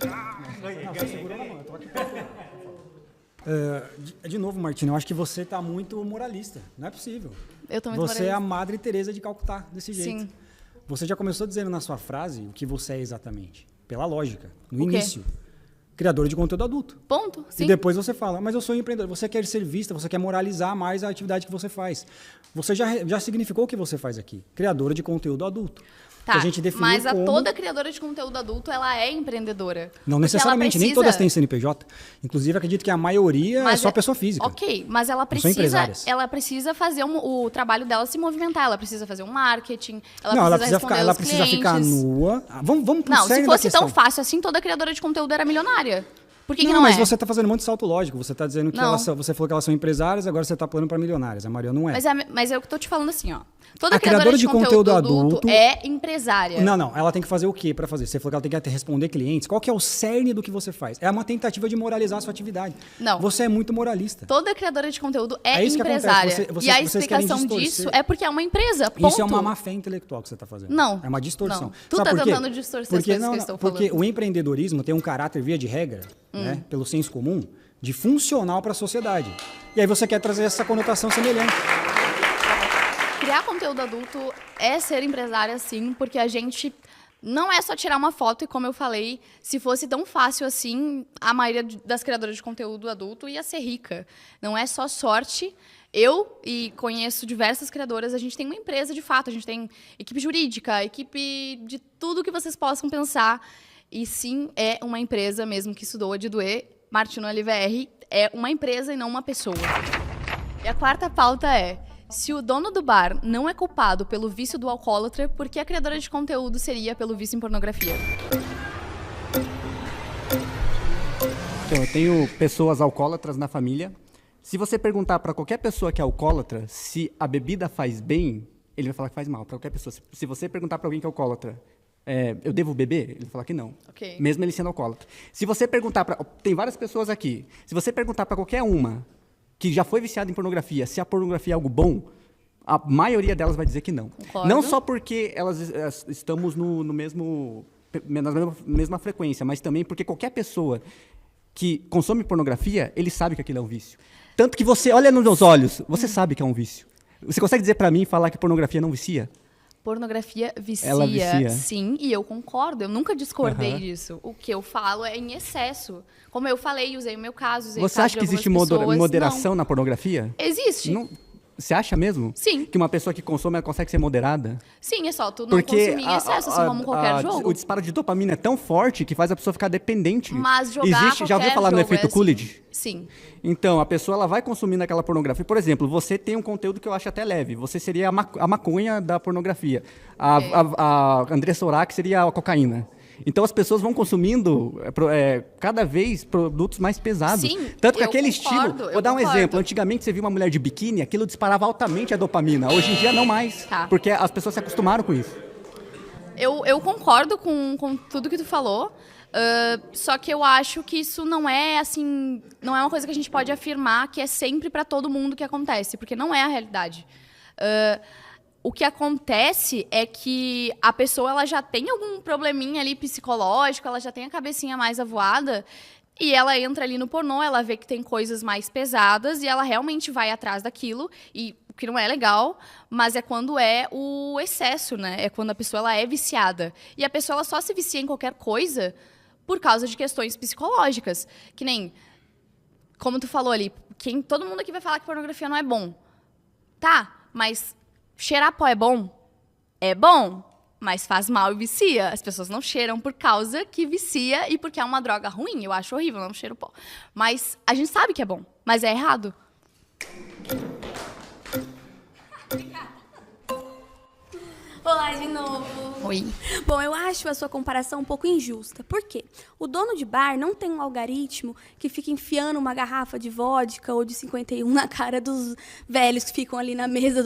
Não, você segurou na mão, eu tô aqui. De novo, Martina, eu acho que você está muito moralista. Não é possível. Eu tô muito Você moralista. é a Madre Teresa de Calcutá, desse jeito. Sim. Você já começou dizendo na sua frase o que você é exatamente. Pela lógica, no O quê? início. Criadora de conteúdo adulto. Ponto. Sim. E depois você fala, mas eu sou empreendedor. Você quer ser vista, você quer moralizar mais a atividade que você faz. Você já significou o que você faz aqui. Criadora de conteúdo adulto. Tá, Que a gente definiu mas como... toda criadora de conteúdo adulto, ela é empreendedora. Não Porque necessariamente, ela nem todas têm CNPJ. Inclusive, acredito que a maioria é só pessoa física. Ok, mas ela são precisa, empresárias. ela precisa fazer o trabalho dela se movimentar, ela precisa fazer um marketing, Não, responder ela os precisa ficar clientes. nua. Vamos pro Não, se cerne da fosse questão. tão fácil assim, toda criadora de conteúdo era milionária. Por que Não, não mas é? você está fazendo um monte de salto lógico. Você está dizendo que Não. você falou que elas são empresárias, agora você está falando para milionárias. A Maria não é. Mas é o que eu tô te falando assim, ó. Toda A criadora de conteúdo adulto é empresária. Não. Ela tem que fazer o quê para fazer? Você falou que ela tem que até responder clientes. Qual que é o cerne do que você faz? É uma tentativa de moralizar a sua atividade. Não. Você é muito moralista. Toda criadora de conteúdo é isso que empresária. acontece. E a Vocês querem explicação distorcer. disso é porque é uma empresa, ponto. Isso é uma má fé intelectual que você está fazendo. Não. É uma distorção. Não. Tu Sabe tá por quê? tentando distorcer as coisas que eu estou Porque falando. o empreendedorismo tem um caráter, via de regra, né, pelo senso comum, de funcional para a sociedade. E aí você quer trazer essa conotação semelhante. Criar conteúdo adulto é ser empresária, sim, porque a gente não é só tirar uma foto e, como eu falei, se fosse tão fácil assim, a maioria das criadoras de conteúdo adulto ia ser rica. Não é só sorte. Eu e conheço diversas criadoras, a gente tem uma empresa de fato, a gente tem equipe jurídica, equipe de tudo que vocês possam pensar. E sim, é uma empresa mesmo que estudou de doer. Martino LVR é uma empresa e não uma pessoa. E a quarta pauta é: se o dono do bar não é culpado pelo vício do alcoólatra, por que a criadora de conteúdo seria pelo vício em pornografia? Então, eu tenho pessoas alcoólatras na família. Se você perguntar para qualquer pessoa que é alcoólatra se a bebida faz bem, ele vai falar que faz mal. Para qualquer pessoa. Se você perguntar para alguém que é alcoólatra, eu devo beber? Ele vai falar que não. Ok. Mesmo ele sendo alcoólatra. Se você perguntar para... Tem várias pessoas aqui. Se você perguntar para qualquer uma que já foi viciada em pornografia, se a pornografia é algo bom, a maioria delas vai dizer que não. Concordo. Não só porque elas estamos na mesma frequência, mas também porque qualquer pessoa que consome pornografia, ele sabe que aquilo é um vício. Tanto que você olha nos meus olhos, você sabe que é um vício. Você consegue dizer para mim falar que pornografia não vicia? Pornografia vicia, Ela vicia. sim, e eu concordo, eu nunca discordei disso. O que eu falo é em excesso. Como eu falei, usei o meu caso, usei o Você caso acha de que existe algumas pessoas. moderação Não. na pornografia? Existe. Não. Você acha mesmo? Sim. Que uma pessoa que consome ela consegue ser moderada? Sim, é só tu não Porque consumir em excesso, assim como qualquer jogo. o disparo de dopamina é tão forte que faz a pessoa ficar dependente. Mas jogar Já ouviu qualquer falar no jogo efeito é assim. Coolidge? Sim. Então, a pessoa ela vai consumindo aquela pornografia. Por exemplo, você tem um conteúdo que eu acho até leve. Você seria a maconha da pornografia. Ok. A Andressa Urach seria a cocaína. Então, as pessoas vão consumindo cada vez produtos mais pesados. Sim, Tanto que eu aquele concordo, estilo... eu Vou dar um concordo. exemplo. Antigamente, você viu uma mulher de biquíni, aquilo disparava altamente a dopamina. Hoje em dia, não mais. Tá. Porque as pessoas se acostumaram com isso. Eu concordo com tudo que tu falou, só que eu acho que isso não é assim, não é uma coisa que a gente pode afirmar que é sempre para todo mundo que acontece, porque não é a realidade. O que acontece é que a pessoa ela já tem algum probleminha ali psicológico, ela já tem a cabecinha mais avoada, e ela entra ali no pornô, ela vê que tem coisas mais pesadas e ela realmente vai atrás daquilo, e o que não é legal, mas é quando é o excesso, né? É quando a pessoa ela é viciada. E a pessoa ela só se vicia em qualquer coisa por causa de questões psicológicas. Que nem, como tu falou ali, todo mundo aqui vai falar que pornografia não é bom. Tá, mas cheirar pó é bom? É bom, mas faz mal e vicia. As pessoas não cheiram por causa que vicia e porque é uma droga ruim. Eu acho horrível, não cheiro pó. Mas a gente sabe que é bom, mas é errado. Olá de novo. Oi. Bom, eu acho a sua comparação um pouco injusta. Por quê? O dono de bar não tem um algoritmo que fica enfiando uma garrafa de vodka ou de 51 na cara dos velhos que ficam ali na mesa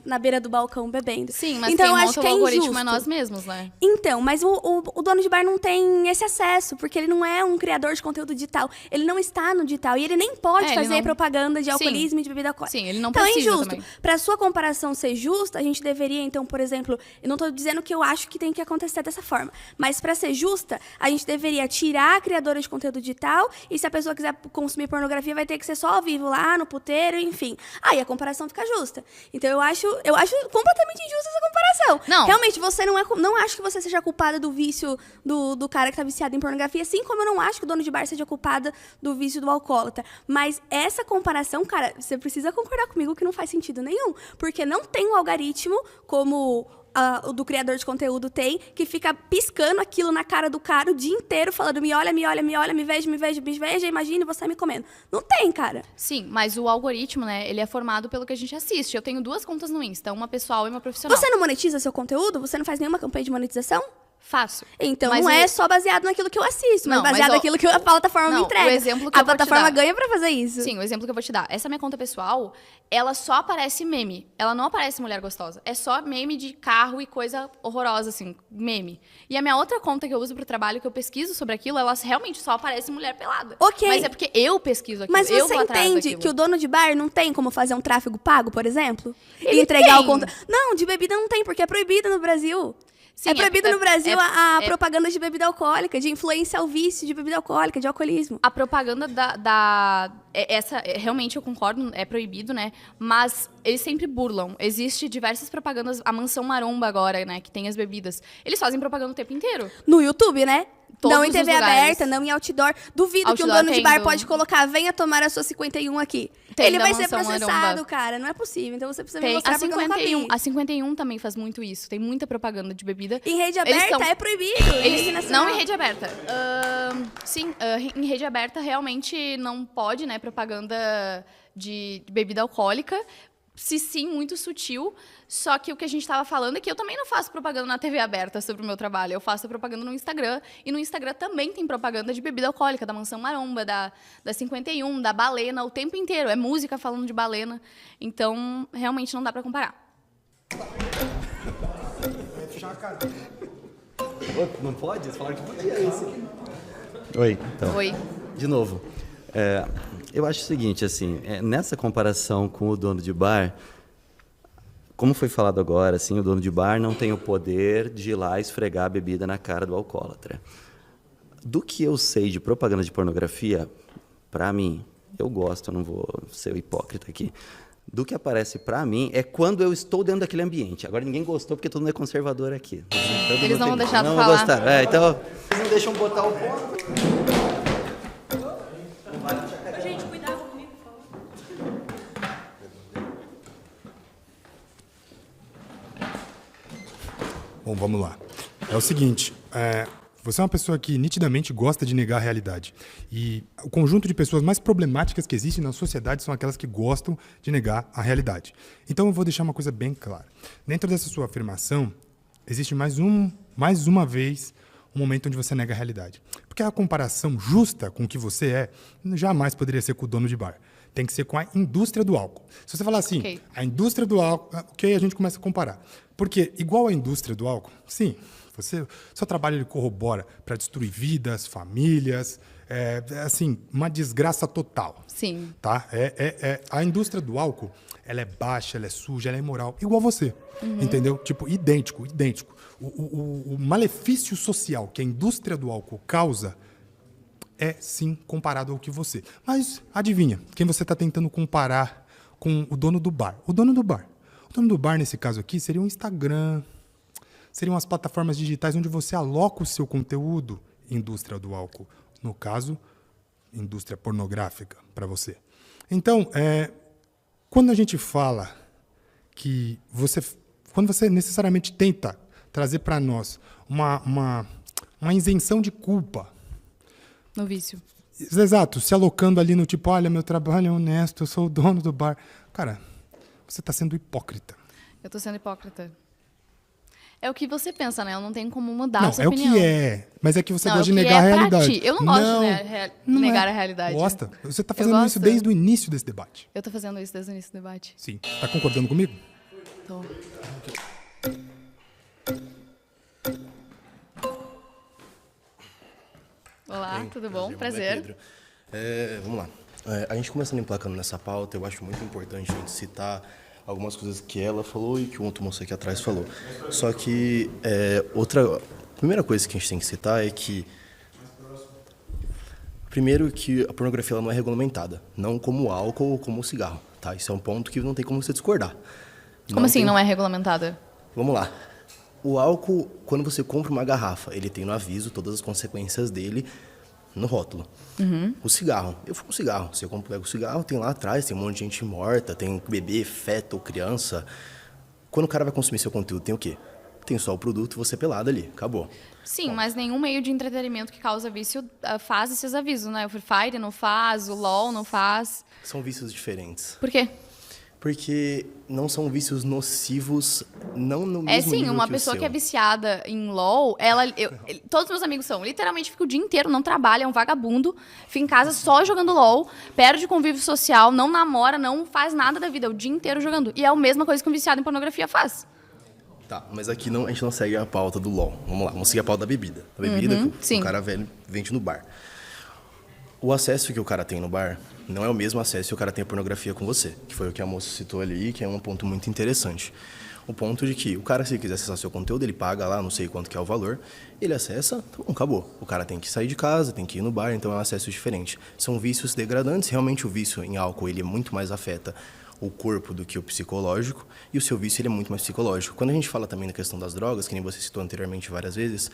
na beira do balcão bebendo. Sim, mas então, quem eu acho monta que o é algoritmo injusto. é nós mesmos, né? Então, mas o dono de bar não tem esse acesso, porque ele não é um criador de conteúdo digital. Ele não está no digital e ele nem pode ele fazer não- propaganda de Sim. alcoolismo e de bebida alcoólica. Sim, ele não então, precisa é injusto. também. Para a sua comparação ser justa, a gente deveria, então, por exemplo, eu não estou dizendo que eu acho que tem que acontecer dessa forma. Mas, para ser justa, a gente deveria tirar a criadora de conteúdo digital e se a pessoa quiser consumir pornografia, vai ter que ser só ao vivo lá, no puteiro, enfim. Aí a comparação fica justa. Então, eu acho completamente injusta essa comparação. Não. Realmente, você não acho que você seja culpada do vício do cara que tá viciado em pornografia, assim como eu não acho que o dono de bar seja culpada do vício do alcoólatra. Mas essa comparação, cara, você precisa concordar comigo que não faz sentido nenhum. Porque não tem um algoritmo como o do criador de conteúdo tem, que fica piscando aquilo na cara do cara o dia inteiro, falando me olha, me olha, me olha, me veja, imagine você me comendo. Não tem, cara. Sim, mas o algoritmo, né, ele é formado pelo que a gente assiste. Eu tenho 2 contas no Insta, uma pessoal e uma profissional. Você não monetiza seu conteúdo? Você não faz nenhuma campanha de monetização? Faço. Então, Mas não é só baseado naquilo que eu assisto, mas Não, mas baseado naquilo que a plataforma me entrega. O exemplo que a eu vou te plataforma dar. ganha pra fazer isso. Sim, o exemplo que eu vou te dar. Essa minha conta pessoal, ela só aparece meme. Ela não aparece mulher gostosa. É só meme de carro e coisa horrorosa, assim, meme. E a minha outra conta que eu uso pro trabalho, que eu pesquiso sobre aquilo, ela realmente só aparece mulher pelada. Ok. Mas é porque eu pesquiso aquilo, Mas eu você vou atrás entende daquilo. que o dono de bar não tem como fazer um tráfego pago, por exemplo? Ele E entregar tem. o conta. Não, de bebida não tem, porque é proibido no Brasil. Sim, é proibido no Brasil a é- propaganda de bebida alcoólica, de influência ao vício de bebida alcoólica, de alcoolismo. A propaganda realmente eu concordo, é proibido, né? Mas eles sempre burlam. Existe diversas propagandas, a Mansão Maromba agora, né? Que tem as bebidas. Eles fazem propaganda o tempo inteiro. No YouTube, né? Todos não em os TV lugares. aberta, não em outdoor. Duvido que um Outdoor dono de tem bar do- pode colocar, venha tomar a sua 51 aqui. Tem Ele da vai ser Mansão processado, Maromba. cara. Não é possível. Então você precisa me Tem mostrar a porque eu nunca 51. vi. A 51 também faz muito isso. Tem muita propaganda de bebida. Em rede Eles aberta são- é proibido. Em rede nacional. Não em rede aberta. Sim, em rede aberta realmente não pode, né, propaganda de bebida alcoólica. Se sim, muito sutil. Só que o que a gente estava falando é que eu também não faço propaganda na TV aberta sobre o meu trabalho. Eu faço propaganda no Instagram. E no Instagram também tem propaganda de bebida alcoólica, da Mansão Maromba, da 51, da Balena, o tempo inteiro. É música falando de balena. Então, realmente não dá para comparar. Não pode? Eles falaram que podia isso. Oi, então. Oi. De novo. Eu acho o seguinte, assim, nessa comparação com o dono de bar, como foi falado agora, assim, o dono de bar não tem o poder de ir lá esfregar a bebida na cara do alcoólatra. Do que eu sei de propaganda de pornografia, para mim, eu gosto, eu não vou ser hipócrita aqui, do que aparece para mim é quando eu estou dentro daquele ambiente. Agora ninguém gostou porque todo mundo é conservador aqui. Todo Eles mundo não vão deixar tu não falar. gostaram. Então, eles não deixam botar o ponto. Bom, vamos lá. É o seguinte, você é uma pessoa que nitidamente gosta de negar a realidade. E o conjunto de pessoas mais problemáticas que existem na sociedade são aquelas que gostam de negar a realidade. Então eu vou deixar uma coisa bem clara. Dentro dessa sua afirmação, existe mais uma vez um momento onde você nega a realidade. Porque a comparação justa com o que você é jamais poderia ser com o dono de bar. Tem que ser com a indústria do álcool. Se você falar assim, Ok. a indústria do álcool, ok, a gente começa a comparar. Porque, igual à indústria do álcool, sim, seu trabalho ele corrobora para destruir vidas, famílias, assim, uma desgraça total. Sim. Tá? A indústria do álcool, ela é baixa, ela é suja, ela é imoral, igual você, entendeu? Tipo, idêntico. O malefício social que a indústria do álcool causa é, sim, comparado ao que você. Mas, adivinha, quem você está tentando comparar com o dono do bar? O dono do bar, nesse caso aqui, seria um Instagram, seriam as plataformas digitais onde você aloca o seu conteúdo, indústria do álcool. No caso, indústria pornográfica, para você. Então, quando a gente fala que quando você necessariamente tenta trazer para nós uma isenção de culpa, No vício. exato, se alocando ali no tipo, olha, meu trabalho é honesto, eu sou o dono do bar. Cara, você está sendo hipócrita. Eu tô sendo hipócrita. É o que você pensa, né? Eu não tenho como mudar Não, essa é opinião. o que é, mas é que você Não, gosta é o de que negar é a pra realidade. ti. Eu não gosto de não negar é. a realidade. Gosta? Você está Eu fazendo isso gosto. desde o início desse debate. Eu tô fazendo isso desde o início do debate. Sim. Está concordando comigo? Tô. Olá, tudo bom? Prazer. Pedro. Vamos lá. A gente começando emplacando nessa pauta, eu acho muito importante a gente citar algumas coisas que ela falou e que o outro moço aqui atrás falou. Só que a primeira coisa que a gente tem que citar é que, primeiro, que a pornografia ela não é regulamentada, não como o álcool ou como o cigarro, tá? Isso é um ponto que não tem como você discordar. Como assim não é regulamentada? Vamos lá. O álcool, quando você compra uma garrafa, ele tem no aviso todas as consequências dele no rótulo. O cigarro. Eu fumo cigarro. Você pega o cigarro, tem lá atrás, tem um monte de gente morta, tem bebê, feto, criança. Quando o cara vai consumir seu conteúdo, tem o quê? Tem só o produto, você pelado ali. Acabou. Sim, mas nenhum meio de entretenimento que causa vício faz esses avisos, né? O Free Fire não faz, o LoL não faz. São vícios diferentes. Por quê? Porque não são vícios nocivos, não no mesmo É sim, nível uma que o pessoa seu. que é viciada em LOL, todos meus amigos são, literalmente fica o dia inteiro, não trabalha, é um vagabundo, fica em casa só jogando LOL, perde convívio social, não namora, não faz nada da vida, é o dia inteiro jogando. E é a mesma coisa que um viciado em pornografia faz. Tá, mas aqui a gente não segue a pauta do LOL. Vamos lá, vamos seguir a pauta da bebida. A bebida que sim. o cara velho vende no bar. O acesso que o cara tem no bar não é o mesmo acesso que o cara tem à pornografia com você, que foi o que a moça citou ali, que é um ponto muito interessante. O ponto de que o cara, se ele quiser acessar seu conteúdo, ele paga lá, não sei quanto que é o valor, ele acessa, tá bom, acabou. O cara tem que sair de casa, tem que ir no bar, então é um acesso diferente. São vícios degradantes, realmente o vício em álcool, ele muito mais afeta o corpo do que o psicológico, e o seu vício ele é muito mais psicológico. Quando a gente fala também na questão das drogas, que nem você citou anteriormente várias vezes,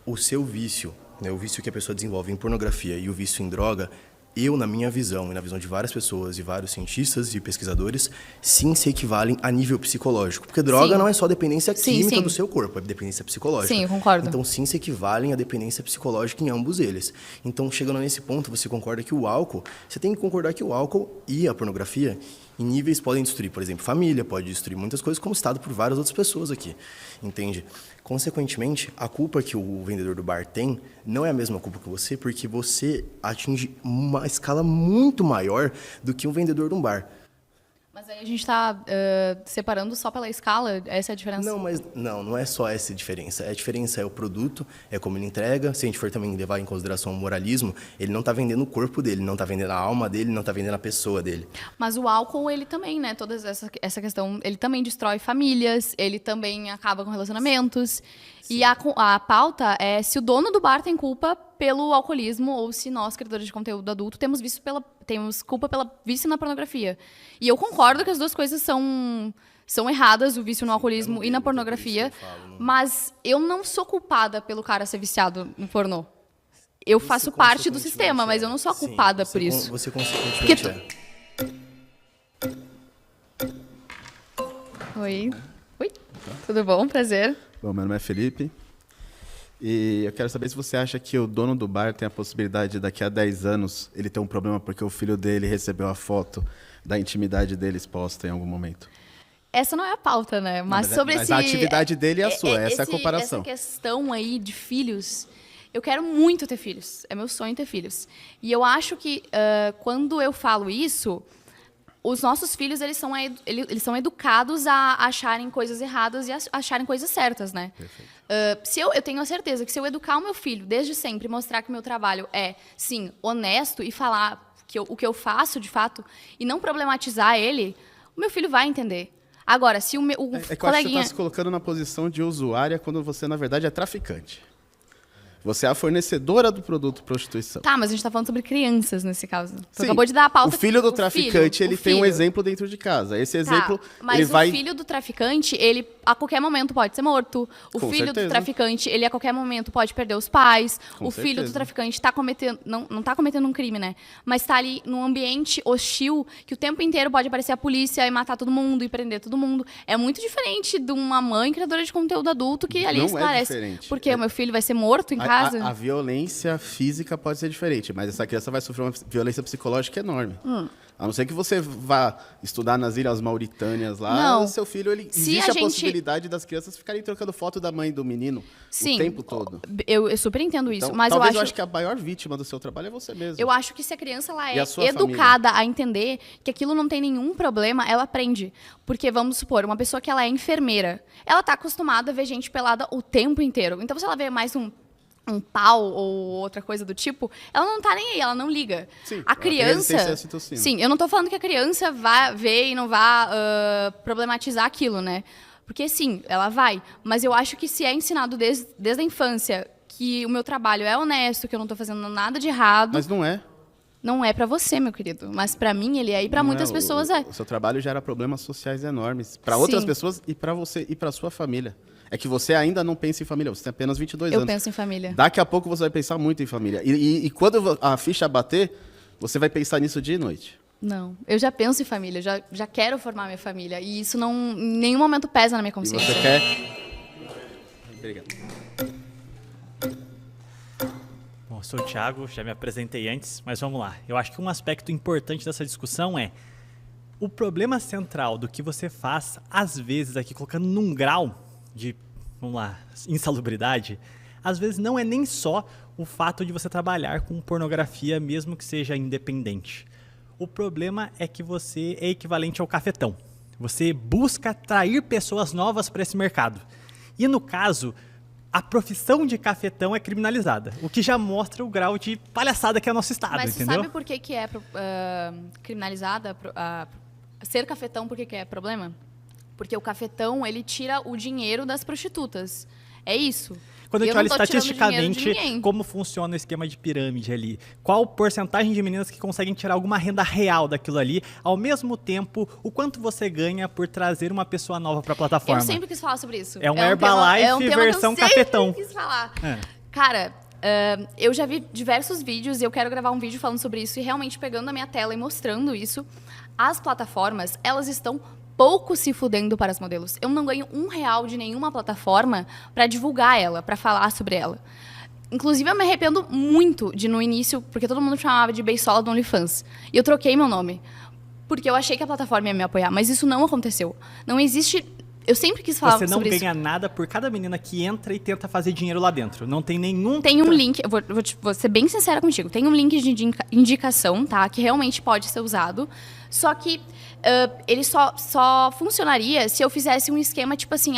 o seu vício, né, o vício que a pessoa desenvolve em pornografia e o vício em droga, na minha visão, e na visão de várias pessoas e vários cientistas e pesquisadores, sim se equivalem a nível psicológico. Porque droga Sim. não é só dependência química sim. do seu corpo, é dependência psicológica. Sim, eu concordo. Então, sim se equivalem à dependência psicológica em ambos eles. Então, chegando nesse ponto, você concorda que o álcool, você tem que concordar que o álcool e a pornografia, em níveis, podem destruir, por exemplo, família, pode destruir muitas coisas, como citado por várias outras pessoas aqui, entende? Consequentemente, a culpa que o vendedor do bar tem não é a mesma culpa que você, porque você atinge uma escala muito maior do que um vendedor de um bar. Mas aí a gente tá separando só pela escala, essa é a diferença? Não, mas não é só essa a diferença. A diferença é o produto, é como ele entrega. Se a gente for também levar em consideração o moralismo, ele não está vendendo o corpo dele, não está vendendo a alma dele, não está vendendo a pessoa dele. Mas o álcool, ele também, né, toda essa questão, ele também destrói famílias, ele também acaba com relacionamentos. Sim. E a pauta é se o dono do bar tem culpa pelo alcoolismo ou se nós, criadores de conteúdo adulto, temos culpa pela vício na pornografia. E eu concordo que as duas coisas são erradas, o vício no alcoolismo e na pornografia, mas eu não sou culpada pelo cara ser viciado no pornô. Eu faço parte do sistema, mas eu não sou a culpada por isso. Você consequentemente Oi, tudo bom? Prazer. Bom, meu nome é Felipe. E eu quero saber se você acha que o dono do bar tem a possibilidade de, daqui a 10 anos, ele ter um problema porque o filho dele recebeu a foto da intimidade dele exposta em algum momento. Essa não é a pauta, né? Mas a atividade dele é a sua, essa é a comparação. Essa questão aí de filhos, eu quero muito ter filhos. É meu sonho ter filhos. E eu acho que quando eu falo isso, os nossos filhos, eles são educados a acharem coisas erradas e a acharem coisas certas, né? Eu tenho a certeza que se eu educar o meu filho desde sempre, mostrar que o meu trabalho é, sim, honesto e falar o que eu faço, de fato, e não problematizar ele, o meu filho vai entender. Agora, se o que eu acho que você está se colocando na posição de usuária quando você, na verdade, é traficante. Você é a fornecedora do produto prostituição. Tá, mas a gente tá falando sobre crianças nesse caso. Você Sim, acabou de dar a pauta. O filho do traficante, ele tem um exemplo dentro de casa. Esse exemplo, mas ele vai... o filho do traficante, ele a qualquer momento pode ser morto. O Com filho certeza. do traficante, ele a qualquer momento pode perder os pais. Com o filho certeza. do traficante tá cometendo, não tá cometendo um crime, né? Mas tá ali num ambiente hostil que o tempo inteiro pode aparecer a polícia e matar todo mundo e prender todo mundo. É muito diferente de uma mãe criadora de conteúdo adulto que ali Não esclarece. é diferente. Porque o meu filho vai ser morto em casa. A violência física pode ser diferente, mas essa criança vai sofrer uma violência psicológica enorme. A não ser que você vá estudar nas Ilhas Mauritânias lá, Não. seu filho, existe a possibilidade das crianças ficarem trocando foto da mãe e do menino Sim, o tempo todo. Eu super entendo isso, Então, mas talvez eu eu acho que a maior vítima do seu trabalho é você mesmo. Eu acho que se a criança ela E é a sua educada a entender que aquilo não tem nenhum problema, ela aprende. Porque, vamos supor, uma pessoa que ela é enfermeira, ela está acostumada a ver gente pelada o tempo inteiro. Então, se ela vê mais um um pau ou outra coisa do tipo, ela não tá nem aí, ela não liga. Sim, a criança... tem ocitocina. Sim, eu não tô falando que a criança vá ver e não vá problematizar aquilo, né? Porque sim, ela vai. Mas eu acho que se é ensinado desde a infância que o meu trabalho é honesto, que eu não tô fazendo nada de errado... Mas não é. Não é pra você, meu querido. Mas pra mim ele é e pra Não muitas é. pessoas é. O seu trabalho gera problemas sociais enormes. Para outras Sim. pessoas e para você e para sua família. É que você ainda não pensa em família, você tem apenas 22 Eu anos. penso em família. Daqui a pouco você vai pensar muito em família. E quando a ficha bater, você vai pensar nisso dia e noite. Não, eu já penso em família, já quero formar minha família. E isso não, em nenhum momento pesa na minha E consciência. você quer... Obrigado. Bom, eu sou o Thiago, já me apresentei antes, mas vamos lá. Eu acho que um aspecto importante dessa discussão é o problema central do que você faz, às vezes, aqui colocando num grau de, vamos lá, insalubridade, às vezes não é nem só o fato de você trabalhar com pornografia, mesmo que seja independente. O problema é que você é equivalente ao cafetão. Você busca atrair pessoas novas para esse mercado. E no caso, a profissão de cafetão é criminalizada, o que já mostra o grau de palhaçada que é o nosso estado, Mas você entendeu? sabe por que é criminalizada? Ser cafetão, por que é problema? Porque o cafetão, ele tira o dinheiro das prostitutas. É isso. Quando a E gente eu olha não tô tirando estatisticamente dinheiro de ninguém. como funciona o esquema de pirâmide ali, qual porcentagem de meninas que conseguem tirar alguma renda real daquilo ali, ao mesmo tempo, o quanto você ganha por trazer uma pessoa nova para a plataforma. Eu sempre quis falar sobre isso. É um Herbalife tema versão que eu cafetão. sempre quis falar. É. Cara, eu já vi diversos vídeos e eu quero gravar um vídeo falando sobre isso e realmente pegando a minha tela e mostrando isso. As plataformas, elas estão pouco se fudendo para as modelos. Eu não ganho R$1 de nenhuma plataforma para divulgar ela, para falar sobre ela. Inclusive, eu me arrependo muito de, no início, porque todo mundo chamava de Beisola do OnlyFans. E eu troquei meu nome. Porque eu achei que a plataforma ia me apoiar. Mas isso não aconteceu. Não existe... Eu sempre quis falar Você não sobre isso. ganha nada por cada menina que entra e tenta fazer dinheiro lá dentro. Não tem nenhum... Tem um link, eu vou ser bem sincera contigo, tem um link de indicação, tá? Que realmente pode ser usado. Só que ele só funcionaria se eu fizesse um esquema tipo assim,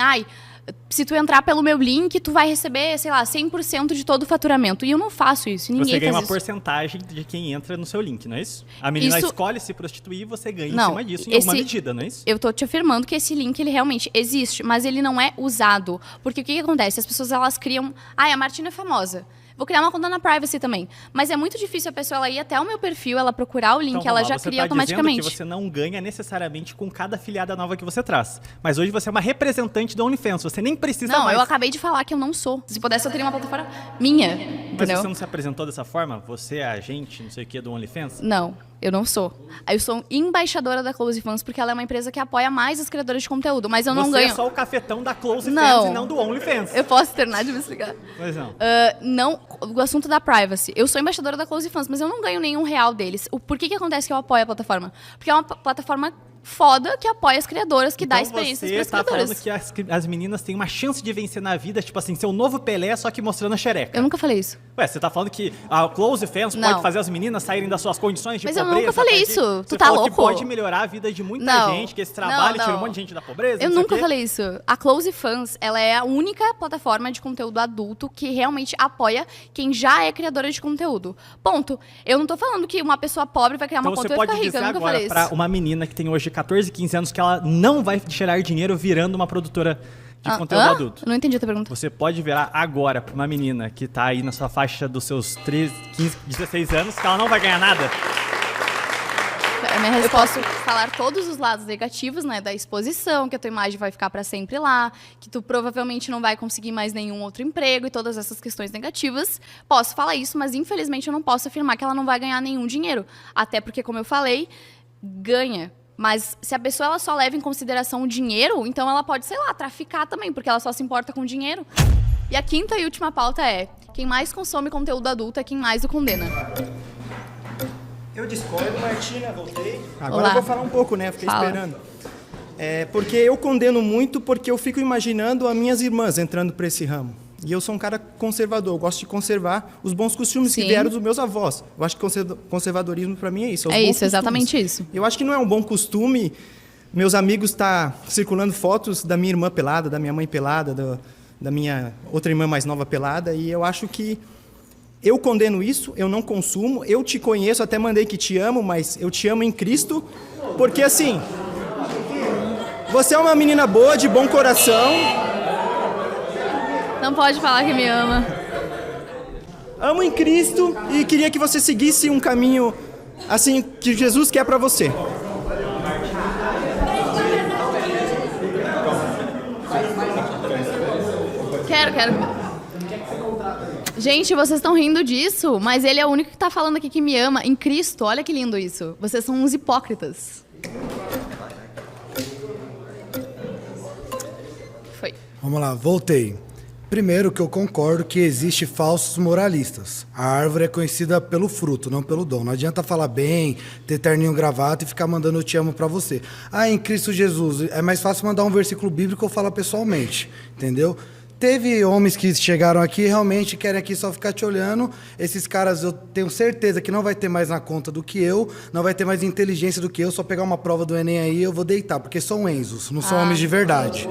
se tu entrar pelo meu link, tu vai receber, sei lá, 100% de todo o faturamento. E eu não faço isso, ninguém Você ganha faz uma isso. porcentagem de quem entra no seu link, não é isso? A menina Isso- escolhe se prostituir e você ganha em Não, cima disso, em alguma esse- medida, não é isso? Eu tô te afirmando que esse link, ele realmente existe, mas ele não é usado. Porque o que acontece? As pessoas, elas criam... a Martina é famosa. Vou criar uma conta na Privacy também. Mas é muito difícil a pessoa ela ir até o meu perfil, ela procurar o link, Então, ela vamos lá, já você cria tá automaticamente. dizendo que você não ganha necessariamente com cada afiliada nova que você traz. Mas hoje você é uma representante do OnlyFans, você nem precisa Não, mais... eu acabei de falar que eu não sou. Se pudesse, eu teria uma plataforma minha, Mas entendeu? você não se apresentou dessa forma? Você é agente, não sei o que, do OnlyFans? Não, eu não sou. Eu sou embaixadora da Close Fans, porque ela é uma empresa que apoia mais as criadoras de conteúdo, mas eu não Você ganho... é só o cafetão da Close Não. Fans e não do OnlyFans. Eu posso terminar de me explicar? Pois não. Não, o assunto da privacy. Eu sou embaixadora da Close Fans, mas eu não ganho nenhum real deles. Por que acontece que eu apoio a plataforma? Porque é uma plataforma foda que apoia as criadoras, que dá experiências para Você as tá criadoras. falando que as meninas têm uma chance de vencer na vida, tipo assim, ser o novo Pelé, só que mostrando a xereca. Eu nunca falei isso. Ué, você tá falando que a Close Fans Não. pode fazer as meninas saírem das suas condições de Mas eu pobreza? nunca falei pode- isso. Você Tu tá falou louco? que pode melhorar a vida de muita Não. gente, que esse trabalho Não, tira um não. monte de gente da pobreza, Eu não sei nunca o quê. falei isso. A Close Fans, ela é a única plataforma de conteúdo adulto que realmente apoia quem já é criadora de conteúdo. Ponto. Eu não tô falando que uma pessoa pobre vai criar Então uma você conta e vai pode ficar rica. dizer Eu nunca agora falei pra isso. uma menina que tem hoje 14, 15 anos que ela não vai gerar dinheiro virando uma produtora de conteúdo adulto. Eu não entendi a tua pergunta. Você pode virar agora pra uma menina que tá aí na sua faixa dos seus 13, 15, 16 anos, que ela não vai ganhar nada? A minha resposta é falar todos os lados negativos, né, da exposição, que a tua imagem vai ficar para sempre lá, que tu provavelmente não vai conseguir mais nenhum outro emprego e todas essas questões negativas. Posso falar isso, mas infelizmente eu não posso afirmar que ela não vai ganhar nenhum dinheiro, até porque, como eu falei, ganha. Mas se a pessoa ela só leva em consideração o dinheiro, então ela pode, sei lá, traficar também, porque ela só se importa com o dinheiro. E a quinta e última pauta é: quem mais consome conteúdo adulto é quem mais o condena. Eu discordo, Martina, voltei. Agora Olá. eu vou falar um pouco, né? Fiquei Fala. esperando. Porque eu condeno muito porque eu fico imaginando as minhas irmãs entrando para esse ramo. E eu sou um cara conservador, eu gosto de conservar os bons costumes que Sim. vieram dos meus avós. Eu acho que conservadorismo para mim é isso. Os É bons isso, exatamente costumes. isso. Eu acho que não é um bom costume meus amigos tá circulando fotos da minha irmã pelada, da minha mãe pelada, da minha outra irmã mais nova pelada, e eu acho que eu condeno isso, eu não consumo, eu te conheço, até mandei que te amo, mas eu te amo em Cristo, porque assim, você é uma menina boa, de bom coração. Não pode falar que me ama. Amo em Cristo e queria que você seguisse um caminho assim que Jesus quer pra você. Quero. Gente, vocês estão rindo disso, mas ele é o único que tá falando aqui que me ama em Cristo. Olha que lindo isso. Vocês são uns hipócritas. Foi. Vamos lá, voltei. Primeiro que eu concordo que existe falsos moralistas. A árvore é conhecida pelo fruto, não pelo dom. Não adianta falar bem, ter terninho gravata e ficar mandando eu te amo pra você. Ah, em Cristo Jesus. É mais fácil mandar um versículo bíblico ou falar pessoalmente, entendeu? Teve homens que chegaram aqui e realmente querem aqui só ficar te olhando. Esses caras eu tenho certeza que não vai ter mais na conta do que eu, não vai ter mais inteligência do que eu. Só pegar uma prova do Enem aí eu vou deitar, porque são Enzos, não são homens de verdade.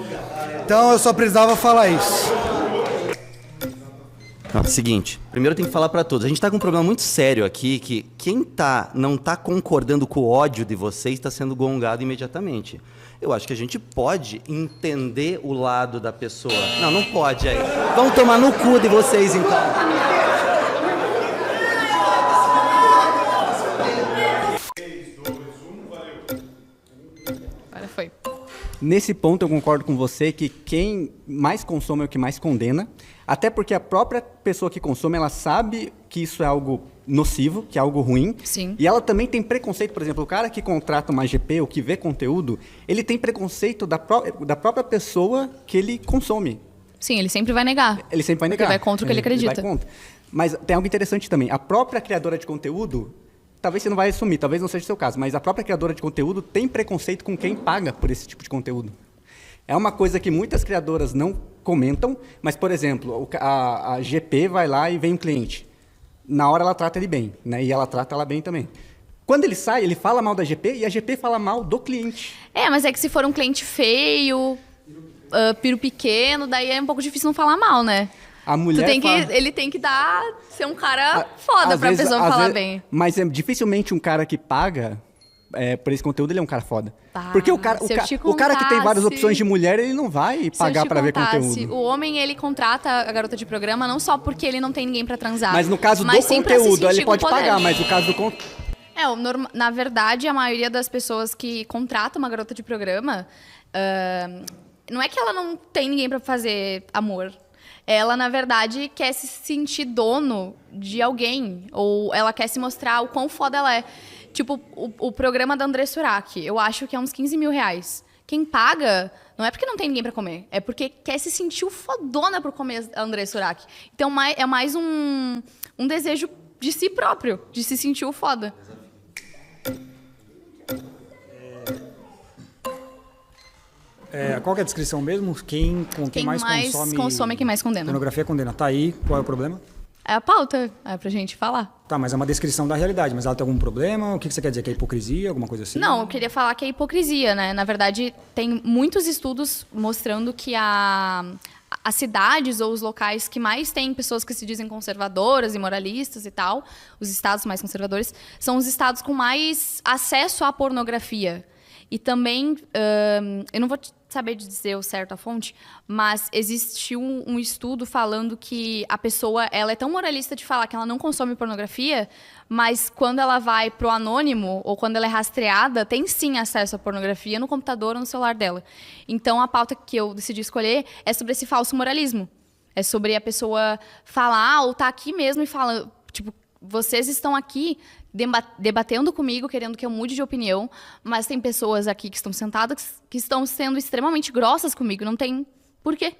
Então eu só precisava falar isso. Não, seguinte, primeiro eu tenho que falar para todos. A gente está com um problema muito sério aqui, que quem não tá concordando com o ódio de vocês está sendo gongado imediatamente. Eu acho que a gente pode entender o lado da pessoa. Não pode aí. Vão tomar no cu de vocês, então. Agora foi. Nesse ponto eu concordo com você que quem mais consome é o que mais condena, até porque a própria pessoa que consome, ela sabe que isso é algo nocivo, que é algo ruim. Sim. E ela também tem preconceito, por exemplo, o cara que contrata uma GP ou que vê conteúdo, ele tem preconceito da própria pessoa que ele consome. Sim, ele sempre vai negar. Ele sempre vai negar. Porque vai contra o que ele acredita. Vai contra. Mas tem algo interessante também. A própria criadora de conteúdo, talvez você não vai assumir, talvez não seja o seu caso, mas a própria criadora de conteúdo tem preconceito com quem paga por esse tipo de conteúdo. É uma coisa que muitas criadoras não comentam, mas, por exemplo, a GP vai lá e vem um cliente. Na hora ela trata ele bem, né? E ela trata ela bem também. Quando ele sai, ele fala mal da GP e a GP fala mal do cliente. Mas é que se for um cliente feio, piro pequeno, daí é um pouco difícil não falar mal, né? A mulher ele tem que ser um cara foda pra pessoa falar bem. Mas dificilmente um cara que paga por esse conteúdo, ele é um cara foda. Porque o cara que tem várias opções de mulher, ele não vai pagar pra ver conteúdo. O homem, ele contrata a garota de programa não só porque ele não tem ninguém pra transar. Mas no caso do conteúdo, ele pode pagar, mas no caso do conteúdo... Na verdade, a maioria das pessoas que contratam uma garota de programa, não é que ela não tem ninguém pra fazer amor. Ela, na verdade, quer se sentir dono de alguém. Ou ela quer se mostrar o quão foda ela é. Tipo, o programa da André Surak, eu acho que é uns 15 mil reais. Quem paga, não é porque não tem ninguém pra comer. É porque quer se sentir o fodona por comer a André Surak. Então, é mais um desejo de si próprio. De se sentir o foda. Qual que é a descrição mesmo? Quem mais consome quem mais condena. Pornografia condena. Tá aí, qual é o problema? É a pauta, é pra gente falar. Tá, mas é uma descrição da realidade. Mas ela tem algum problema? O que você quer dizer? Que é hipocrisia? Alguma coisa assim? Não, eu queria falar que é hipocrisia, né? Na verdade, tem muitos estudos mostrando que as cidades ou os locais que mais têm pessoas que se dizem conservadoras e moralistas e tal, os estados mais conservadores, são os estados com mais acesso à pornografia. E também, eu não vou saber dizer o certo a fonte, mas existiu um estudo falando que a pessoa ela é tão moralista de falar que ela não consome pornografia, mas quando ela vai pro anônimo ou quando ela é rastreada, tem sim acesso à pornografia no computador ou no celular dela. Então, a pauta que eu decidi escolher é sobre esse falso moralismo. É sobre a pessoa falar ou tá aqui mesmo e falar, tipo, vocês estão aqui debatendo comigo, querendo que eu mude de opinião, mas tem pessoas aqui que estão sentadas que estão sendo extremamente grossas comigo, não tem porquê.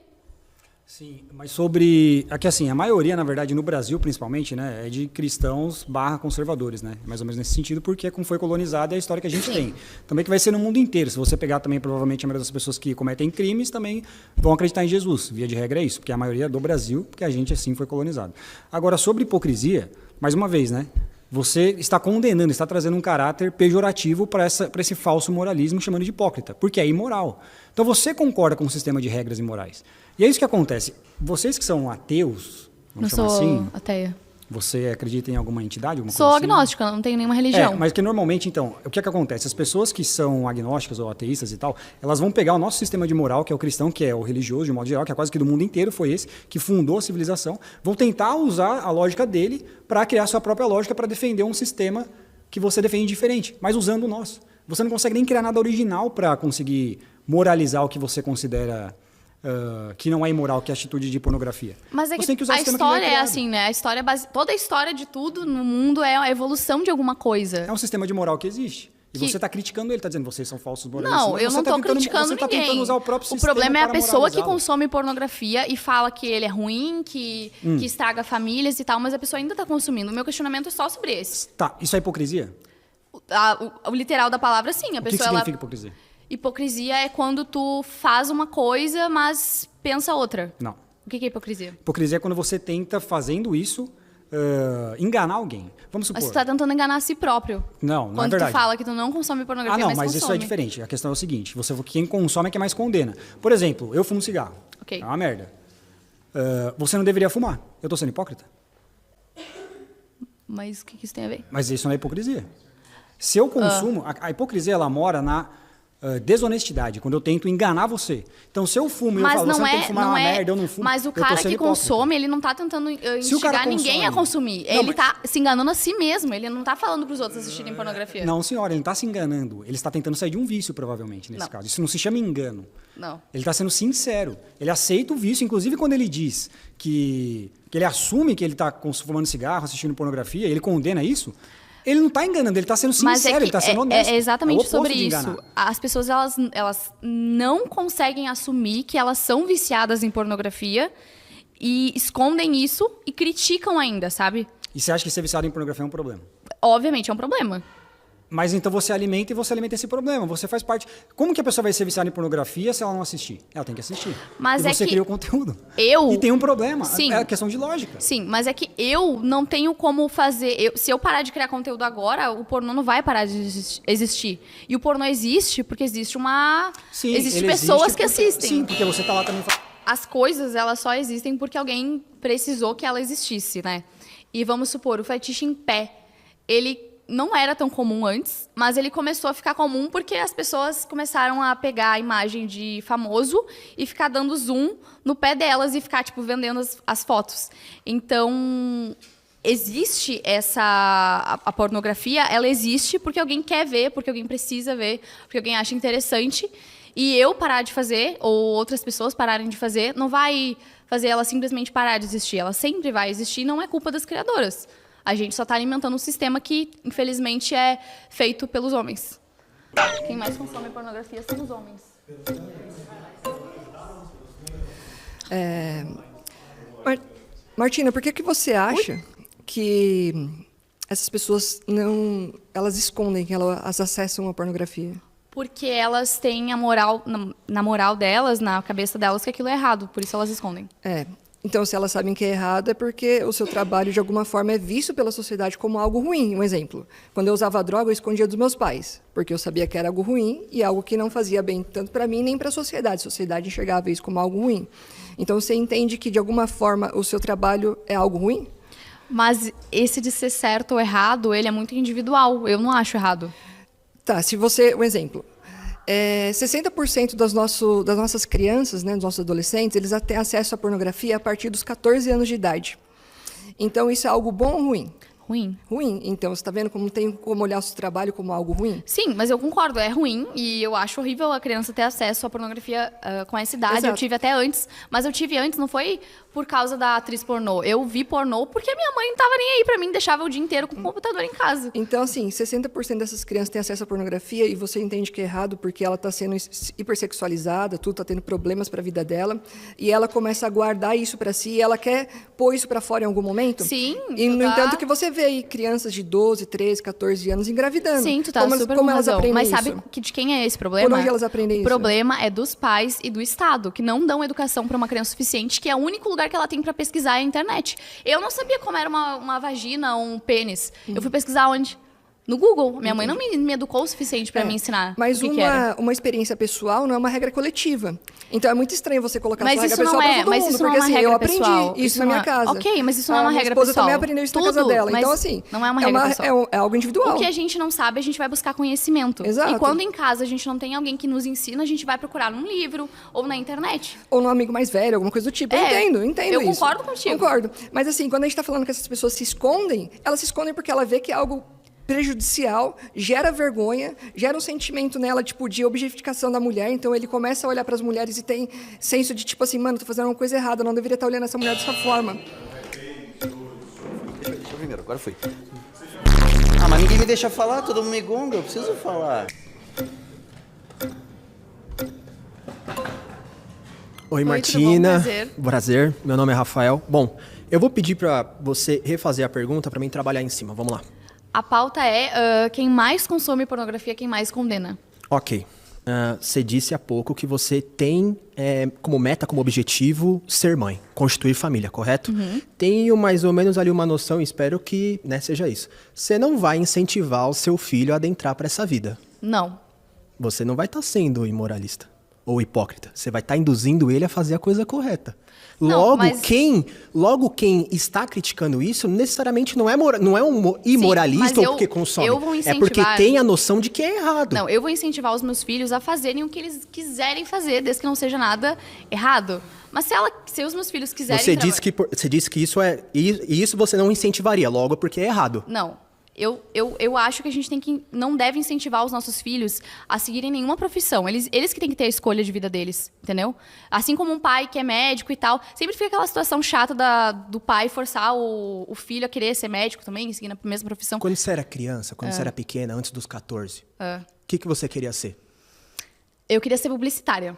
Sim, mas sobre... Aqui assim, a maioria, na verdade, no Brasil principalmente, né, é de cristãos / conservadores, né? Mais ou menos nesse sentido, porque como foi colonizado é a história que a gente tem. Também que vai ser no mundo inteiro. Se você pegar também, provavelmente, a maioria das pessoas que cometem crimes também vão acreditar em Jesus. Via de regra é isso, porque a maioria do Brasil, porque a gente assim foi colonizado. Agora, sobre hipocrisia, mais uma vez, né? você está condenando, está trazendo um caráter pejorativo para esse falso moralismo, chamando de hipócrita, porque é imoral. Então você concorda com o sistema de regras imorais. E é isso que acontece. Vocês que são ateus, Não vamos chamar sou assim, ateia. você acredita em alguma entidade? Alguma Sou coisa assim? agnóstica, não tenho nenhuma religião. Mas que normalmente, então, o que é que acontece? As pessoas que são agnósticas ou ateístas e tal, elas vão pegar o nosso sistema de moral, que é o cristão, que é o religioso, de modo geral, que é quase que do mundo inteiro foi esse, que fundou a civilização, vão tentar usar a lógica dele para criar sua própria lógica para defender um sistema que você defende diferente, mas usando o nosso. Você não consegue nem criar nada original para conseguir moralizar o que você considera que não é imoral, que é a atitude de pornografia. Mas é Você que tem que usar o a sistema que já história é criado. assim, né? Toda a história de tudo no mundo é a evolução de alguma coisa. É um sistema de moral que existe. E Que- você está criticando ele, está dizendo vocês são falsos moralistas. Não, mas eu você não tá tô tentando- criticando você tá ninguém. tentando usar o próprio O sistema problema é a para pessoa que moralizá-lo. consome pornografia e fala que ele é ruim, que estraga famílias e tal, mas a pessoa ainda tá consumindo. O meu questionamento é só sobre esse. Tá, isso é hipocrisia? O literal da palavra, sim. A O que pessoa, ela... significa hipocrisia? Hipocrisia é quando tu faz uma coisa, mas pensa outra. Não. O que é hipocrisia? Hipocrisia é quando você tenta, fazendo isso, enganar alguém. Vamos supor. Mas tu tá tentando enganar a si próprio. Não, não é Quando tu verdade. fala que tu não consome pornografia, não, mas mas consome. isso é diferente. A questão é o seguinte: quem consome é quem mais condena. Por exemplo, eu fumo cigarro. Ok. É uma merda. Você não deveria fumar. Eu estou sendo hipócrita? Mas o que isso tem a ver? Mas isso não é hipocrisia. Se eu consumo, a hipocrisia ela mora na desonestidade, quando eu tento enganar você. Então, se eu fumo e eu Mas falo, não você não tem é, que fumar não uma é. merda, eu não fumo. Mas o eu tô cara sendo que hipócrita. consome, ele não tá tentando Se o cara instigar ninguém consome- a consumir. Não, Ele mas- tá se enganando a si mesmo. Ele não tá falando pros outros assistirem pornografia. Não, senhora, ele não está se enganando. Ele está tentando sair de um vício, provavelmente, nesse Não. caso. Isso não se chama engano. Não. Ele está sendo sincero. Ele aceita o vício, inclusive quando ele diz que ele assume que ele está fumando cigarro, assistindo pornografia, ele condena isso. Ele não está enganando, ele está sendo sincero, Mas é que ele está sendo honesto. é exatamente o oposto sobre de isso. enganar. As pessoas elas não conseguem assumir que elas são viciadas em pornografia e escondem isso e criticam ainda, sabe? E você acha que ser viciado em pornografia é um problema? Obviamente é um problema. Mas então você alimenta esse problema. Você faz parte. Como que a pessoa vai ser viciada em pornografia se ela não assistir? Ela tem que assistir. Mas e é você que cria o conteúdo. eu- E tem um problema. Sim. É questão de lógica. Sim, mas é que eu não tenho como fazer. Se eu parar de criar conteúdo agora, o pornô não vai parar de existir. E o pornô existe porque existe uma. Sim, existe ele pessoas existe que porque- assistem. Sim, porque você tá lá também. As coisas, elas só existem porque alguém precisou que ela existisse, né? E vamos supor, o fetiche em pé, ele não era tão comum antes, mas ele começou a ficar comum porque as pessoas começaram a pegar a imagem de famoso e ficar dando zoom no pé delas e ficar, tipo, vendendo as fotos. Então, existe a pornografia, ela existe porque alguém quer ver, porque alguém precisa ver, porque alguém acha interessante. E eu parar de fazer, ou outras pessoas pararem de fazer, não vai fazer ela simplesmente parar de existir. Ela sempre vai existir e não é culpa das criadoras. A gente só está alimentando um sistema que, infelizmente, é feito pelos homens. Quem mais consome pornografia são os homens. Martina, por que você acha que essas pessoas não, elas escondem que elas acessam a pornografia? Porque elas têm a moral, na moral delas, na cabeça delas, que aquilo é errado. Por isso elas escondem. Então, se elas sabem que é errado, é porque o seu trabalho, de alguma forma, é visto pela sociedade como algo ruim. Um exemplo. Quando eu usava droga, eu escondia dos meus pais, porque eu sabia que era algo ruim e algo que não fazia bem tanto para mim nem para a sociedade. A sociedade enxergava isso como algo ruim. Então, você entende que, de alguma forma, o seu trabalho é algo ruim? Mas esse de ser certo ou errado, ele é muito individual. Eu não acho errado. Tá, se você... Um exemplo. 60% das nossas crianças, né, dos nossos adolescentes, eles têm acesso à pornografia a partir dos 14 anos de idade. Então, isso é algo bom ou ruim? Ruim. Ruim. Então, você está vendo como tem como olhar o seu trabalho como algo ruim? Sim, mas eu concordo, é ruim. E eu acho horrível a criança ter acesso à pornografia com essa idade. Exato. Eu tive até antes. Mas eu tive antes, não foi por causa da atriz pornô. Eu vi pornô porque a minha mãe não estava nem aí pra mim, deixava o dia inteiro com o computador em casa. Então, assim, 60% dessas crianças têm acesso à pornografia e você entende que é errado porque ela está sendo hipersexualizada, tudo está tendo problemas para a vida dela, e ela começa a guardar isso para si e ela quer pôr isso para fora em algum momento? Sim. E, no tá. entanto, que você vê vê aí crianças de 12, 13, 14 anos engravidando. Sim, tu tá como super como com elas razão. aprendem Mas isso? sabe de quem é esse problema? Por onde elas aprendem O isso? problema é dos pais e do Estado, que não dão educação para uma criança suficiente, que é o único lugar que ela tem para pesquisar é a internet. Eu não sabia como era uma vagina ou um pênis. Eu fui pesquisar onde? No Google. Minha mãe não me educou o suficiente para me ensinar Mas o que era. uma experiência pessoal não é uma regra coletiva. Então é muito estranho você colocar Mas essa regra isso não pessoal é, pra todo mas mundo, isso não porque é uma assim, regra eu aprendi pessoal. isso na minha casa. Ok, mas isso não é uma regra Minha esposa pessoal. também aprendeu isso na casa Tudo, dela. mas Então assim, não é uma regra pessoal. é algo individual. O que a gente não sabe, a gente vai buscar conhecimento. Exato. E quando em casa a gente não tem alguém que nos ensina, a gente vai procurar num livro ou na internet. Ou num amigo mais velho, alguma coisa do tipo. Eu entendo eu isso. concordo contigo. Concordo. Mas assim, quando a gente tá falando que essas pessoas se escondem, elas se escondem porque ela vê que é algo prejudicial, gera vergonha, gera um sentimento nela, tipo, de objetificação da mulher. Então ele começa a olhar para as mulheres e tem senso de, tipo assim, mano, tô fazendo uma coisa errada, eu não deveria estar olhando essa mulher dessa forma. Deixa eu primeiro, agora foi. Ah, mas ninguém me deixa falar, todo mundo me gonga, eu preciso falar. Oi, tudo Martina. bom? Prazer. Prazer. Meu nome é Rafael. Bom, eu vou pedir para você refazer a pergunta para mim trabalhar em cima. Vamos lá. A pauta é quem mais consome pornografia, quem mais condena. Ok. Você disse há pouco que você tem como meta, como objetivo, ser mãe, constituir família, correto? Tenho mais ou menos ali uma noção, espero que seja isso. Você não vai incentivar o seu filho a adentrar para essa vida. Não. Você não vai estar sendo imoralista ou hipócrita. Você vai estar induzindo ele a fazer a coisa correta. Não, Logo, quem está criticando isso necessariamente não é um imoralista ou porque consome. Eu vou incentivar... É porque tem a noção de que é errado. Não, eu vou incentivar os meus filhos a fazerem o que eles quiserem fazer, desde que não seja nada errado. Mas se os meus filhos quiserem... Você disse que isso isso você não incentivaria, logo porque é errado. Não. Eu acho que a gente não deve incentivar os nossos filhos a seguirem nenhuma profissão. Eles que têm que ter a escolha de vida deles, entendeu? Assim como um pai que é médico e tal. Sempre fica aquela situação chata do pai forçar o filho a querer ser médico também, seguindo a mesma profissão. Quando você era criança, quando você era pequena, antes dos 14, o que você queria ser? Eu queria ser publicitária.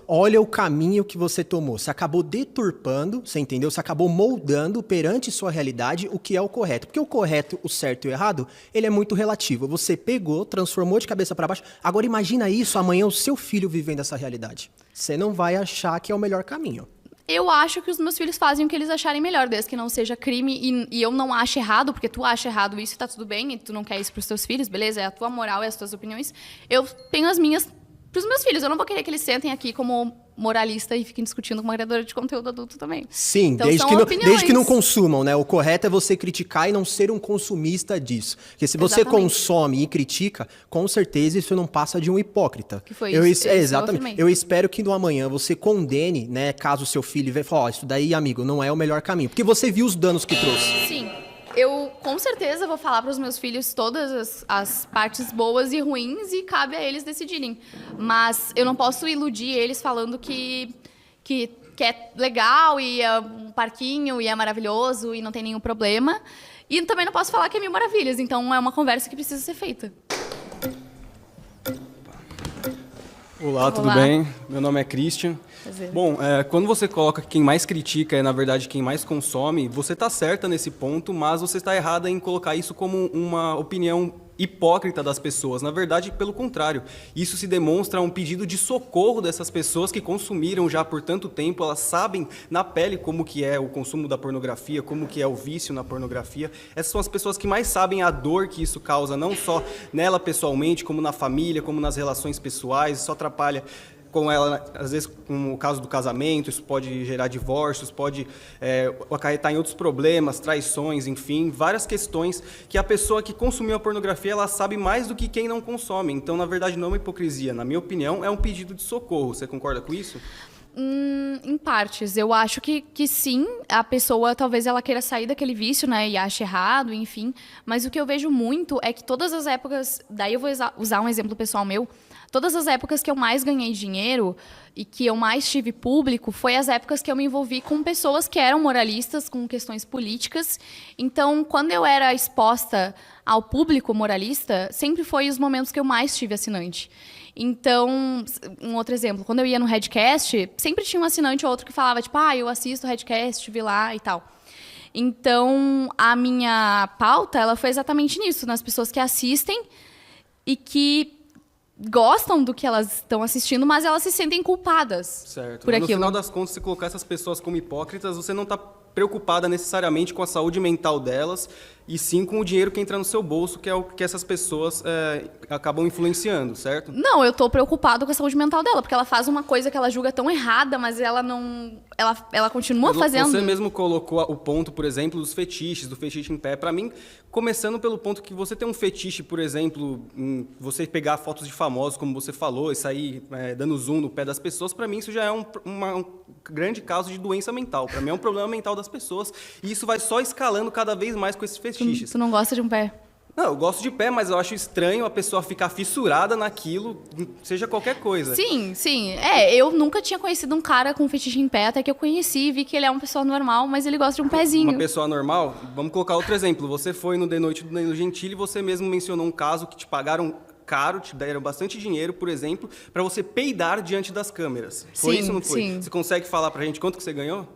Olha o caminho que você tomou. Você acabou deturpando, você entendeu? Você acabou moldando perante sua realidade o que é o correto. Porque o correto, o certo e o errado, ele é muito relativo. Você pegou, transformou de cabeça para baixo. Agora imagina isso, amanhã o seu filho vivendo essa realidade. Você não vai achar que é o melhor caminho. Eu acho que os meus filhos fazem o que eles acharem melhor, desde que não seja crime e eu não acho errado, porque tu acha errado isso e tá tudo bem, e tu não quer isso pros teus filhos, beleza? É a tua moral, é as tuas opiniões. Eu tenho as minhas pros meus filhos. Eu não vou querer que eles sentem aqui como moralista e fiquem discutindo com uma criadora de conteúdo adulto também. Sim, então, desde que não consumam, né? O correto é você criticar e não ser um consumista disso. Porque se você consome e critica, com certeza isso não passa de um hipócrita. Que foi isso? Exatamente. Eu espero que no amanhã você condene, né? Caso o seu filho veja e fale, isso daí, amigo, não é o melhor caminho. Porque você viu os danos que trouxe. Sim. Eu, com certeza, vou falar para os meus filhos todas as partes boas e ruins e cabe a eles decidirem. Mas eu não posso iludir eles falando que é legal e é um parquinho e é maravilhoso e não tem nenhum problema. E também não posso falar que é mil maravilhas. Então, é uma conversa que precisa ser feita. Olá, tudo bem? Meu nome é Christian. Prazer. Bom, quando você coloca que quem mais critica é, na verdade, quem mais consome, você está certa nesse ponto, mas você está errada em colocar isso como uma opinião hipócrita das pessoas. Na verdade, pelo contrário, isso se demonstra um pedido de socorro dessas pessoas que consumiram já por tanto tempo, elas sabem na pele como que é o consumo da pornografia, como que é o vício na pornografia. Essas são as pessoas que mais sabem a dor que isso causa, não só nela pessoalmente, como na família, como nas relações pessoais. Isso atrapalha com ela, às vezes, com o caso do casamento, isso pode gerar divórcios, pode acarretar em outros problemas, traições, enfim, várias questões que a pessoa que consumiu a pornografia, ela sabe mais do que quem não consome. Então, na verdade, não é uma hipocrisia. Na minha opinião, é um pedido de socorro. Você concorda com isso? Em partes. Eu acho que sim, a pessoa talvez ela queira sair daquele vício, né, e ache errado, enfim. Mas o que eu vejo muito é que todas as épocas, daí eu vou usar um exemplo pessoal meu, todas as épocas que eu mais ganhei dinheiro e que eu mais tive público foi as épocas que eu me envolvi com pessoas que eram moralistas, com questões políticas. Então, quando eu era exposta ao público moralista, sempre foi os momentos que eu mais tive assinante. Então, um outro exemplo, quando eu ia no Redcast, sempre tinha um assinante ou outro que falava, tipo, eu assisto o Redcast, vi lá e tal. Então, a minha pauta, ela foi exatamente nisso, nas pessoas que assistem e que gostam do que elas estão assistindo, mas elas se sentem culpadas Certo. por Mas no aquilo. final das contas, se colocar essas pessoas como hipócritas, você não está preocupada necessariamente com a saúde mental delas, e sim com o dinheiro que entra no seu bolso, que é o que essas pessoas acabam influenciando, certo? Não, eu tô preocupado com a saúde mental dela, porque ela faz uma coisa que ela julga tão errada, mas ela não... Ela continua Mas fazendo... Você mesmo colocou o ponto, por exemplo, dos fetiches, do fetiche em pé. Para mim, começando pelo ponto que você tem um fetiche, por exemplo, em você pegar fotos de famosos, como você falou, e sair dando zoom no pé das pessoas, para mim isso já é um grande caso de doença mental. Para mim é um problema mental das pessoas, e isso vai só escalando cada vez mais com esses fetiches. Tu não gosta de um pé? Não, eu gosto de pé, mas eu acho estranho a pessoa ficar fissurada naquilo, seja qualquer coisa. Sim, sim. Eu nunca tinha conhecido um cara com fetiche em pé, até que eu conheci e vi que ele é uma pessoa normal, mas ele gosta de um pezinho. Uma pessoa normal, vamos colocar outro exemplo. Você foi no The Noite do Danilo Gentili e você mesmo mencionou um caso que te pagaram caro, te deram bastante dinheiro, por exemplo, para você peidar diante das câmeras. Foi Sim, isso ou não foi? sim. Você consegue falar pra gente quanto que você ganhou?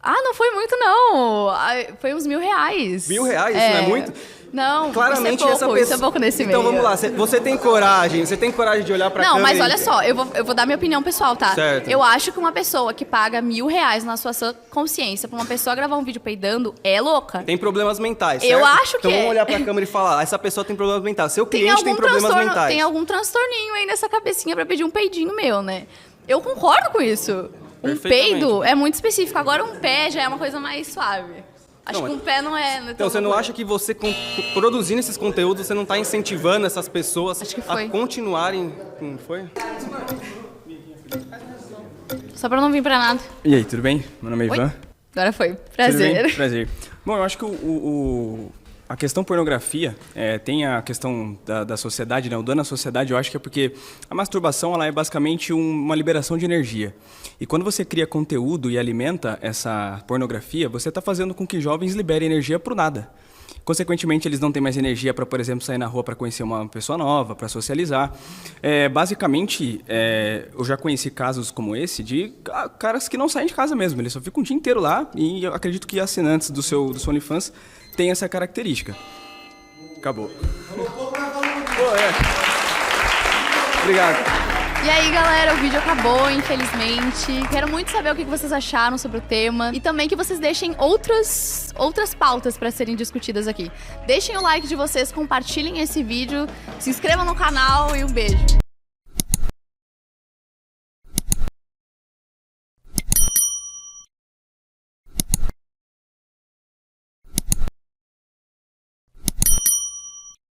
Ah, não foi muito, não. Foi uns R$1.000. R$1.000? Isso não é muito? Não, Claramente isso é pouco, essa pessoa... isso é pouco nesse meio. Então vamos lá, você tem coragem de olhar pra Não, câmera mas olha só, eu vou dar minha opinião pessoal, tá? Certo. Eu acho que uma pessoa que paga R$1.000 na sua sã consciência pra uma pessoa gravar um vídeo peidando é louca. Tem problemas mentais, certo? Eu acho que Então vamos é. olhar pra câmera e falar, essa pessoa tem problemas mentais, seu cliente tem problemas mentais. Tem algum transtorninho aí nessa cabecinha pra pedir um peidinho meu, né? Eu concordo com isso. Um Perfeitamente. peido é muito específico. Agora um pé já é uma coisa mais suave. Acho Não, que um pé não é... Então, você não acha que você, produzindo esses conteúdos, você não está incentivando essas pessoas a continuarem... Foi? Só pra não vir pra nada. E aí, tudo bem? Meu nome é Oi? Ivan. Agora foi. Tudo Prazer. bem? Prazer. Bom, eu acho que a questão pornografia tem a questão da sociedade, né? O dano à sociedade, eu acho que é porque a masturbação ela é basicamente uma liberação de energia. E quando você cria conteúdo e alimenta essa pornografia, você está fazendo com que jovens liberem energia pro nada. Consequentemente, eles não têm mais energia para, por exemplo, sair na rua para conhecer uma pessoa nova, para socializar. Basicamente, eu já conheci casos como esse de caras que não saem de casa mesmo. Eles só ficam o dia inteiro lá e eu acredito que assinantes do seu OnlyFans têm essa característica. Acabou. Obrigado. E aí, galera, o vídeo acabou, infelizmente. Quero muito saber o que vocês acharam sobre o tema. E também que vocês deixem outras pautas para serem discutidas aqui. Deixem o like de vocês, compartilhem esse vídeo, se inscrevam no canal e um beijo.